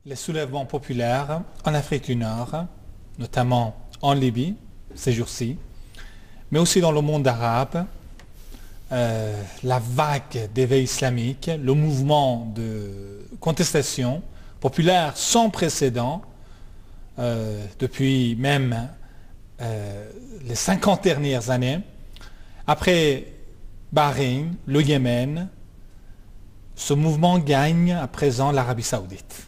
les soulèvements populaires en Afrique du Nord, notamment en Libye, ces jours-ci, mais aussi dans le monde arabe, la vague d'éveil islamique, le mouvement de contestation populaire sans précédent depuis même les 50 dernières années. Après Bahreïn, le Yémen, ce mouvement gagne à présent l'Arabie Saoudite.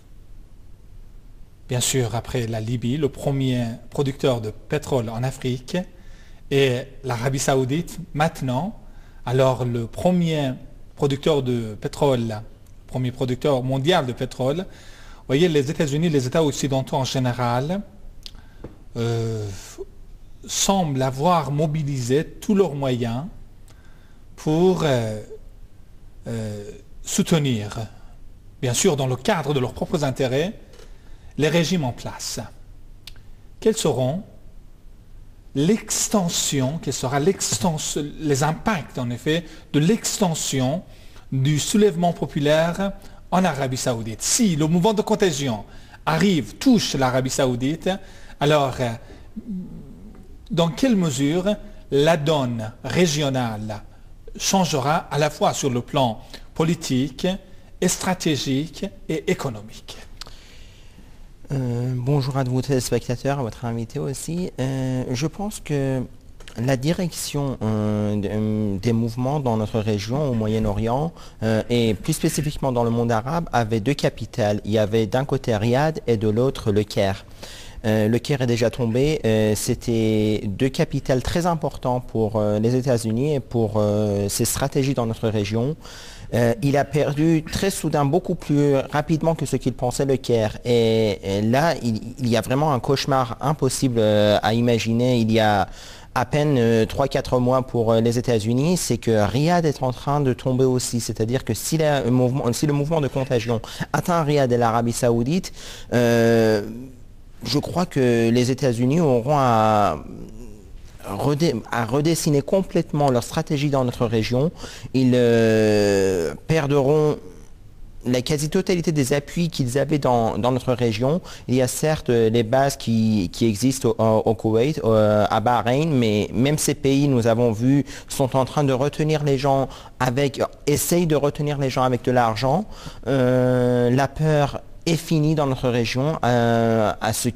Bien sûr, après la Libye, le premier producteur de pétrole en Afrique, et l'Arabie Saoudite maintenant, alors le premier producteur de pétrole, premier producteur mondial de pétrole. Vous voyez, les États-Unis, les États occidentaux en général, semblent avoir mobilisé tous leurs moyens pour soutenir, bien sûr dans le cadre de leurs propres intérêts, les régimes en place. Quels seront l'extension, quels seront les impacts en effet de l'extension du soulèvement populaire en Arabie Saoudite? Si le mouvement de contagion arrive, touche l'Arabie Saoudite, alors dans quelle mesure la donne régionale changera à la fois sur le plan politique, et stratégique et économique? Bonjour à vous téléspectateurs, à votre invité aussi. Je pense que la direction des mouvements dans notre région, au Moyen-Orient, et plus spécifiquement dans le monde arabe, avait deux capitales. Il y avait d'un côté Riyad et de l'autre le Caire. Le Caire est déjà tombé. C'était deux capitales très importantes pour les États-Unis et pour ses stratégies dans notre région. Il a perdu très soudain, beaucoup plus rapidement que ce qu'il pensait, le Caire. Et là, il y a vraiment un cauchemar impossible à imaginer. Il y a à peine 3-4 mois pour les États-Unis, c'est que Riyad est en train de tomber aussi. C'est-à-dire que si le mouvement de contagion atteint Riyad et l'Arabie Saoudite, je crois que les États-Unis auront à redessiner complètement leur stratégie dans notre région. Ils perdront la quasi-totalité des appuis qu'ils avaient dans notre région. Il y a certes les bases qui existent au Koweït, à Bahreïn, mais même ces pays, nous avons vu, sont en train de retenir les gens essayent de retenir les gens avec de l'argent. La peur est fini dans notre région à ce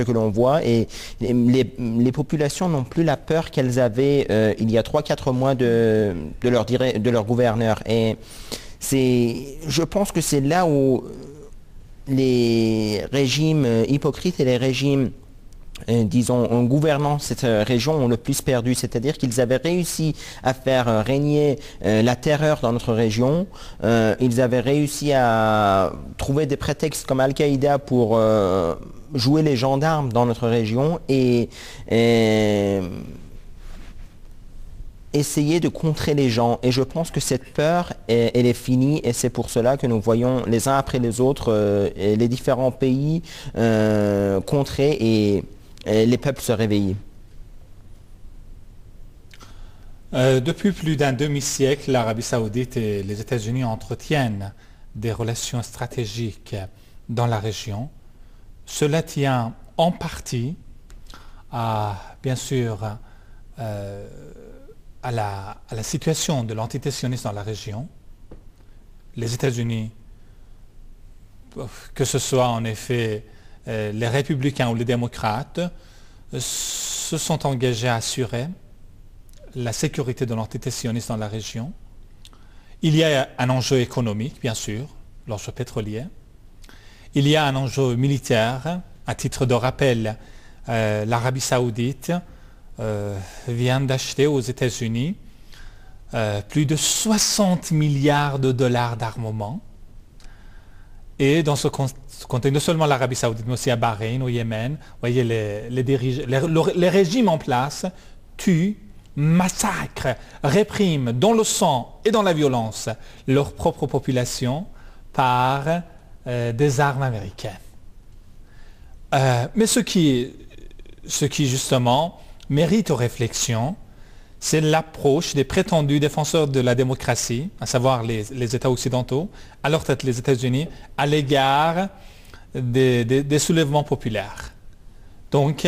que l'on voit, et les populations n'ont plus la peur qu'elles avaient il y a 3-4 mois de leur gouverneur. Et je pense que c'est là où les régimes hypocrites et les régimes disons, en gouvernant cette région, ont le plus perdu. C'est-à-dire qu'ils avaient réussi à faire régner la terreur dans notre région. Ils avaient réussi à trouver des prétextes comme Al-Qaïda pour jouer les gendarmes dans notre région et essayer de contrer les gens. Et je pense que cette peur, elle est finie, et c'est pour cela que nous voyons les uns après les autres les différents pays contrés et les peuples se réveiller. Depuis plus d'un demi-siècle, l'Arabie Saoudite et les États-Unis entretiennent des relations stratégiques dans la région. Cela tient en partie bien sûr, à la situation de l'entité sioniste dans la région. Les États-Unis, que ce soit en effet les républicains ou les démocrates, se sont engagés à assurer la sécurité de l'entité sioniste dans la région. Il y a un enjeu économique, bien sûr, l'enjeu pétrolier. Il y a un enjeu militaire. À titre de rappel, l'Arabie Saoudite vient d'acheter aux États-Unis plus de 60 milliards de dollars d'armement. Et dans ce contexte, non seulement l'Arabie Saoudite, mais aussi à Bahreïn, au Yémen, vous voyez, les régimes en place tuent, massacrent, répriment dans le sang et dans la violence leur propre population par des armes américaines. Mais ce qui justement mérite réflexion, c'est l'approche des prétendus défenseurs de la démocratie, à savoir les États occidentaux, à leur tête les États-Unis, à l'égard des soulèvements populaires. Donc,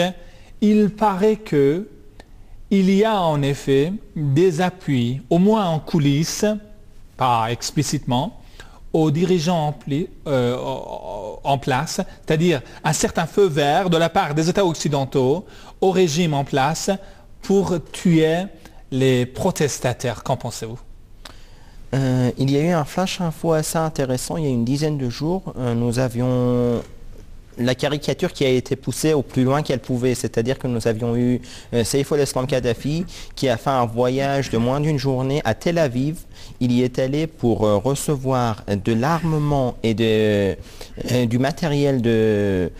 il paraît qu'il y a en effet des appuis, au moins en coulisses, pas explicitement, aux dirigeants en place, c'est-à-dire un certain feu vert de la part des États occidentaux au régime en place pour tuer les protestataires. Qu'en pensez-vous? Il y a eu un flash info assez intéressant il y a une dizaine de jours. Nous avions la caricature qui a été poussée au plus loin qu'elle pouvait, c'est-à-dire que nous avions eu Saif al-Islam Kadhafi qui a fait un voyage de moins d'une journée à Tel Aviv. Il y est allé pour recevoir de l'armement et du matériel de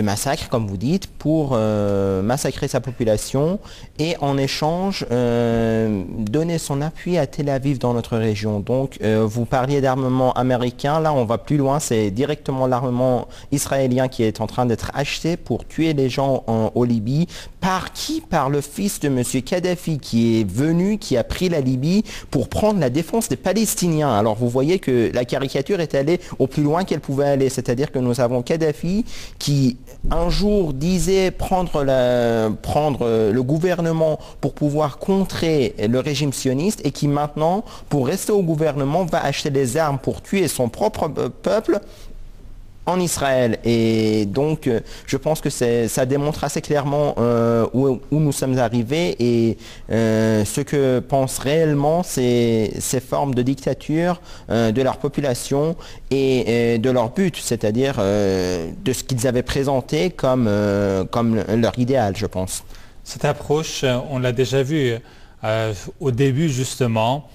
massacre, comme vous dites, pour massacrer sa population et en échange donner son appui à Tel Aviv dans notre région. Donc vous parliez d'armement américain, là on va plus loin, c'est directement l'armement israélien qui est en train d'être acheté pour tuer les gens au Libye. Par qui? Par le fils de M. Kadhafi qui est venu, qui a pris la Libye pour prendre la défense des Palestiniens. Alors vous voyez que la caricature est allée au plus loin qu'elle pouvait aller, c'est-à-dire que nous avons Kadhafi qui un jour disait prendre le gouvernement pour pouvoir contrer le régime sioniste et qui maintenant, pour rester au gouvernement, va acheter des armes pour tuer son propre peuple en Israël. Et donc je pense que ça démontre assez clairement où nous sommes arrivés et ce que pensent réellement ces formes de dictature de leur population et de leur but, c'est-à-dire de ce qu'ils avaient présenté comme leur idéal, je pense. Cette approche, on l'a déjà vu au début justement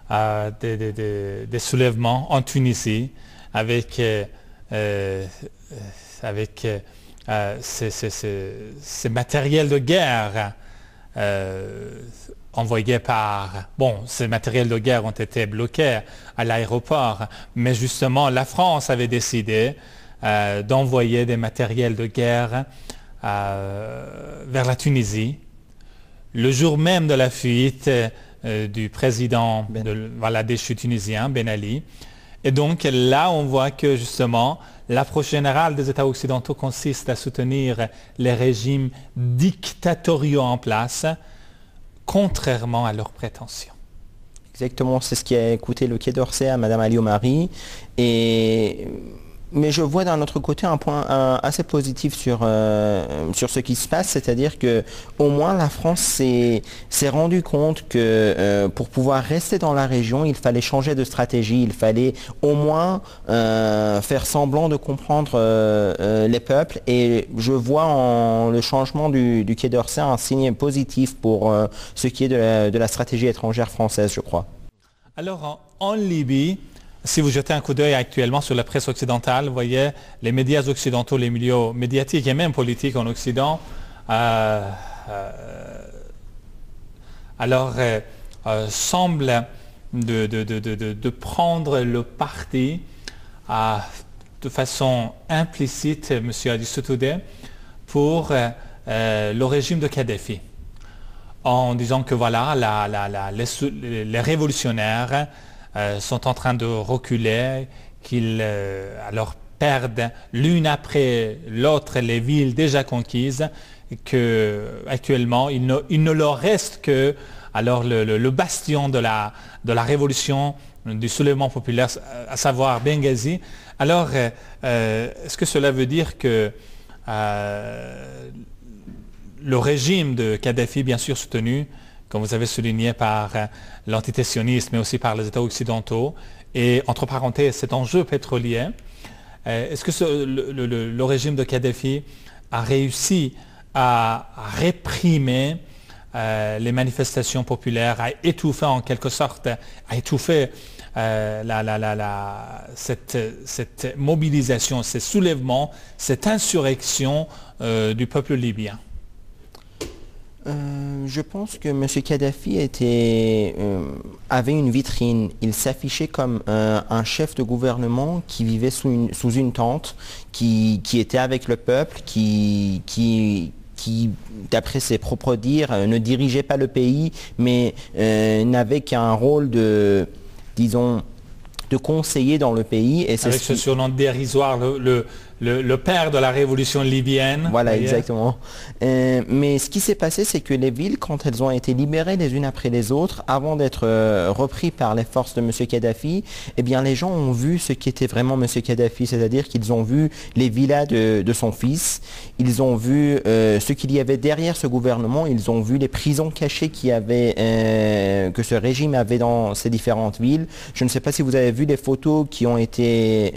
des soulèvements en Tunisie avec ces matériels de guerre envoyés par... Bon, ces matériels de guerre ont été bloqués à l'aéroport, mais justement, la France avait décidé d'envoyer des matériels de guerre vers la Tunisie, le jour même de la fuite du président déchu tunisien, Ben Ali. Et donc là, on voit que justement, l'approche générale des États occidentaux consiste à soutenir les régimes dictatoriaux en place, contrairement à leurs prétentions. Exactement, c'est ce qui a coûté le Quai d'Orsay à Mme Ali-Omari. Mais je vois d'un autre côté un point assez positif sur ce qui se passe, c'est-à-dire que au moins la France s'est rendu compte que pour pouvoir rester dans la région, il fallait changer de stratégie, il fallait au moins faire semblant de comprendre les peuples. Et je vois en le changement du Quai d'Orsay un signe positif pour ce qui est de la stratégie étrangère française, je crois. Alors en Libye, si vous jetez un coup d'œil actuellement sur la presse occidentale, vous voyez les médias occidentaux, les milieux médiatiques et même politiques en Occident, semblent de prendre le parti de façon implicite, M. Aristoudé, pour le régime de Kadhafi, en disant que voilà, les révolutionnaires sont en train de reculer, qu'ils alors perdent l'une après l'autre les villes déjà conquises, qu'actuellement il ne leur reste que alors le bastion de la révolution, du soulèvement populaire, à savoir Benghazi. Alors, est-ce que cela veut dire que le régime de Kadhafi, bien sûr soutenu, comme vous avez souligné, par l'antitétionnisme, mais aussi par les États occidentaux, et entre parenthèses, cet enjeu pétrolier, est-ce que le régime de Kadhafi a réussi à réprimer les manifestations populaires, à étouffer en quelque sorte, à étouffer cette mobilisation, ces soulèvements, cette insurrection du peuple libyen? Je pense que M. Kadhafi avait une vitrine. Il s'affichait comme un chef de gouvernement qui vivait sous une tente, qui était avec le peuple, qui qui, d'après ses propres dires, ne dirigeait pas le pays, mais n'avait qu'un rôle de, disons, de conseiller dans le pays. Et avec ce surnom dérisoire, le père de la révolution libyenne. Voilà, exactement. Mais ce qui s'est passé, c'est que les villes, quand elles ont été libérées les unes après les autres, avant d'être repris par les forces de M. Kadhafi, eh bien, les gens ont vu ce qu'était vraiment M. Kadhafi, c'est-à-dire qu'ils ont vu les villas de son fils, ils ont vu ce qu'il y avait derrière ce gouvernement, ils ont vu les prisons cachées que ce régime avait dans ces différentes villes. Je ne sais pas si vous avez vu les photos qui ont été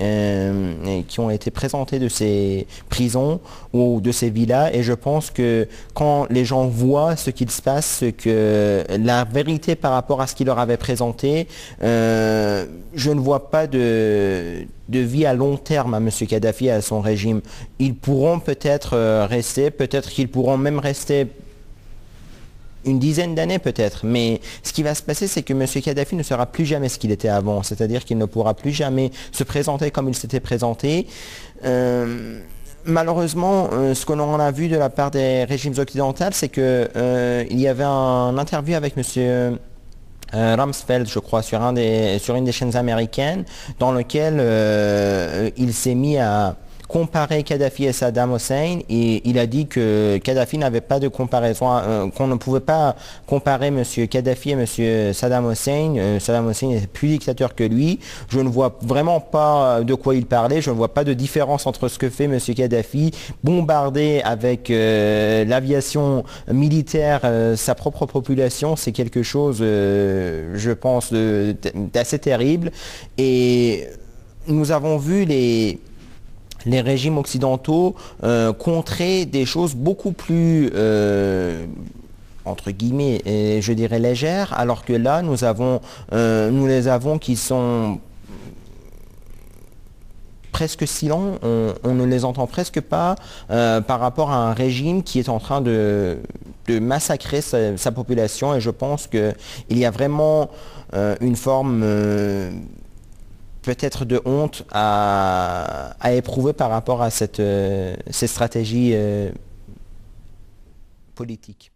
présentées de ces prisons ou de ces villas, et je pense que quand les gens voient ce qu'il se passe, que la vérité par rapport à ce qu'il leur avait présenté, je ne vois pas de vie à long terme à M. Kadhafi et à son régime. Ils pourront peut-être rester, peut-être qu'ils pourront même rester une dizaine d'années peut-être, mais ce qui va se passer, c'est que M. Kadhafi ne sera plus jamais ce qu'il était avant, c'est-à-dire qu'il ne pourra plus jamais se présenter comme il s'était présenté. Malheureusement, ce que l'on a vu de la part des régimes occidentaux, c'est qu'il y avait un interview avec M. Rumsfeld, je crois, sur une des chaînes américaines, dans lequel il s'est mis à comparer Kadhafi et Saddam Hussein, et il a dit que Kadhafi n'avait pas de comparaison, qu'on ne pouvait pas comparer M. Kadhafi et M. Saddam Hussein. Saddam Hussein est plus dictateur que lui. Je ne vois vraiment pas de quoi il parlait, je ne vois pas de différence entre ce que fait M. Kadhafi, bombarder avec l'aviation militaire sa propre population. C'est quelque chose, je pense, d'assez terrible. Et nous avons vu les régimes occidentaux contrer des choses beaucoup plus, entre guillemets, je dirais légères, alors que là, nous les avons qui sont presque silents, on ne les entend presque pas par rapport à un régime qui est en train de massacrer sa population, et je pense qu'il y a vraiment une forme peut-être de honte à éprouver par rapport à ces stratégies politiques.